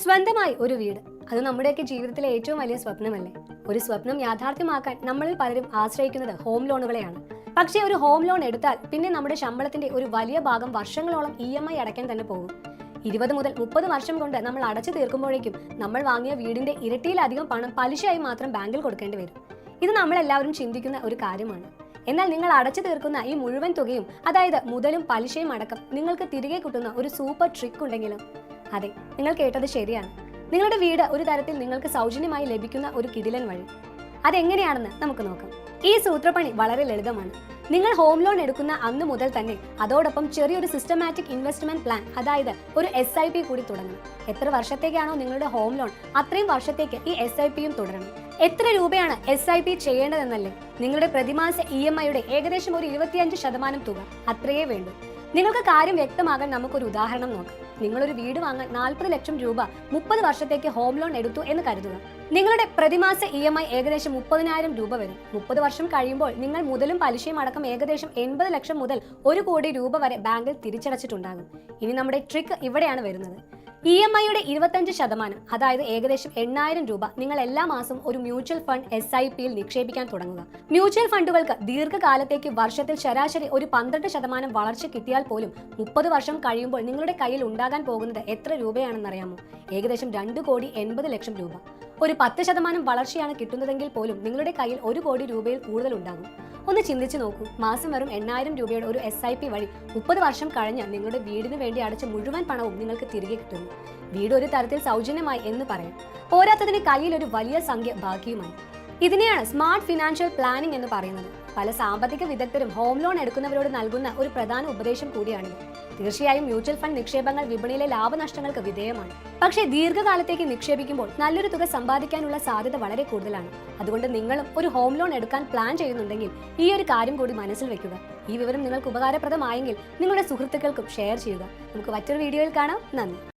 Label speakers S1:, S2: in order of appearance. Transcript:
S1: സ്വന്തമായി ഒരു വീട്, അത് നമ്മുടെയൊക്കെ ജീവിതത്തിലെ ഏറ്റവും വലിയ സ്വപ്നമല്ലേ? ഒരു സ്വപ്നം യാഥാർത്ഥ്യമാക്കാൻ നമ്മളിൽ പലരും ആശ്രയിക്കുന്നത് ഹോം ലോണുകളെയാണ്. പക്ഷേ ഒരു ഹോം ലോൺ എടുത്താൽ പിന്നെ നമ്മുടെ ശമ്പളത്തിന്റെ ഒരു വലിയ ഭാഗം വർഷങ്ങളോളം EMI അടയ്ക്കാൻ തന്നെ പോകും. 20 മുതൽ 30 വർഷം കൊണ്ട് നമ്മൾ അടച്ചു തീർക്കുമ്പോഴേക്കും നമ്മൾ വാങ്ങിയ വീടിന്റെ ഇരട്ടിയിലധികം പണം പലിശയായി മാത്രം ബാങ്കിൽ കൊടുക്കേണ്ടി വരും. ഇത് നമ്മളെല്ലാവരും ചിന്തിക്കുന്ന ഒരു കാര്യമാണ്. എന്നാൽ നിങ്ങൾ അടച്ചു തീർക്കുന്ന ഈ മുഴുവൻ തുകയും, അതായത് മുതലും പലിശയും അടക്കം, നിങ്ങൾക്ക് തിരികെ കിട്ടുന്ന ഒരു സൂപ്പർ ട്രിക്ക് ഉണ്ടെങ്കിലും, അതെ, നിങ്ങൾ കേട്ടത് ശരിയാണ്. നിങ്ങളുടെ വീട് ഒരു തരത്തിൽ നിങ്ങൾക്ക് സൗജന്യമായി ലഭിക്കുന്ന ഒരു കിടിലൻ വഴി. അതെങ്ങനെയാണെന്ന് നമുക്ക് നോക്കാം. ഈ സൂത്രപ്പണി വളരെ ലളിതമാണ്. നിങ്ങൾ ഹോം ലോൺ എടുക്കുന്ന അന്ന് മുതൽ തന്നെ അതോടൊപ്പം ചെറിയൊരു സിസ്റ്റമാറ്റിക് ഇൻവെസ്റ്റ്മെന്റ് പ്ലാൻ, അതായത് ഒരു SIP കൂടി തുടങ്ങണം. എത്ര വർഷത്തേക്കാണോ നിങ്ങളുടെ ഹോം ലോൺ, അത്രയും വർഷത്തേക്ക് ഈ SIPയും തുടരണം. എത്ര രൂപയാണ് SIP ചെയ്യേണ്ടതെന്നല്ലേ? നിങ്ങളുടെ പ്രതിമാസ EMIയുടെ ഏകദേശം ഒരു 25% തുക, അത്രയേ വേണ്ടൂ. നിങ്ങൾക്ക് കാര്യം വ്യക്തമാകാൻ നമുക്കൊരു ഉദാഹരണം നോക്കാം. നിങ്ങളൊരു വീട് വാങ്ങാൻ 40 ലക്ഷം രൂപ 30 വർഷത്തേക്ക് ഹോം ലോൺ എടുത്തു എന്ന് കരുതുക. നിങ്ങളുടെ പ്രതിമാസ EMI ഏകദേശം 30,000 രൂപ വരും. 30 വർഷം കഴിയുമ്പോൾ നിങ്ങൾ മുതലും പലിശയും അടക്കം ഏകദേശം 80 ലക്ഷം മുതൽ 1 കോടി രൂപ വരെ ബാങ്കിൽ തിരിച്ചടച്ചിട്ടുണ്ടാകും. ഇനി നമ്മുടെ ട്രിക്ക് ഇവിടെയാണ് വരുന്നത്. EMIയുടെ 25%, അതായത് ഏകദേശം 8,000 രൂപ നിങ്ങൾ എല്ലാ മാസവും ഒരു മ്യൂച്വൽ ഫണ്ട് SIPയിൽ നിക്ഷേപിക്കാൻ തുടങ്ങുക. മ്യൂച്വൽ ഫണ്ടുകൾക്ക് ദീർഘകാലത്തേക്ക് വർഷത്തിൽ ശരാശരി ഒരു 12% വളർച്ച കിട്ടിയാൽ പോലും 30 വർഷം കഴിയുമ്പോൾ നിങ്ങളുടെ കയ്യിൽ ഉണ്ടാകാൻ പോകുന്നത് എത്ര രൂപയാണെന്നറിയാമോ? ഏകദേശം 2,80,00,000 രൂപ. ഒരു 10% വളർച്ചയാണ് കിട്ടുന്നതെങ്കിൽ പോലും നിങ്ങളുടെ കയ്യിൽ 1 കോടി രൂപയിൽ കൂടുതൽ ഉണ്ടാകും. ഒന്ന് ചിന്തിച്ചു നോക്കൂ. മാസം വെറും 8,000 രൂപയുടെ ഒരു SIP വഴി 30 വർഷം കഴിഞ്ഞ് നിങ്ങളുടെ വീടിന് വേണ്ടി അടച്ച മുഴുവൻ പണവും നിങ്ങൾക്ക് തിരികെ കിട്ടുന്നു. വീട് ഒരു തരത്തിൽ സൗജന്യമായി എന്ന് പറയാം. പോരാത്തതിന് കയ്യിൽ ഒരു വലിയ സംഖ്യ ബാക്കിയുമായി. ഇതിനെയാണ് സ്മാർട്ട് ഫിനാൻഷ്യൽ പ്ലാനിംഗ് എന്ന് പറയുന്നത്. പല സാമ്പത്തിക വിദഗ്ധരും ഹോം ലോൺ എടുക്കുന്നവരോട് നൽകുന്ന ഒരു പ്രധാന ഉപദേശം കൂടിയാണിത്. തീർച്ചയായും മ്യൂച്വൽ ഫണ്ട് നിക്ഷേപങ്ങൾ വിപണിയിലെ ലാഭനഷ്ടങ്ങൾക്ക് വിധേയമാണ്. പക്ഷേ ദീർഘകാലത്തേക്ക് നിക്ഷേപിക്കുമ്പോൾ നല്ലൊരു തുക സമ്പാദിക്കാനുള്ള സാധ്യത വളരെ കൂടുതലാണ്. അതുകൊണ്ട് നിങ്ങളും ഒരു ഹോം ലോൺ എടുക്കാൻ പ്ലാൻ ചെയ്യുന്നുണ്ടെങ്കിൽ ഈ ഒരു കാര്യം കൂടി മനസ്സിൽ വെക്കുക. ഈ വിവരം നിങ്ങൾക്ക് ഉപകാരപ്രദമായെങ്കിൽ നിങ്ങളുടെ സുഹൃത്തുക്കൾക്കും ഷെയർ ചെയ്യുക. നമുക്ക് മറ്റൊരു വീഡിയോയിൽ കാണാം. നന്ദി.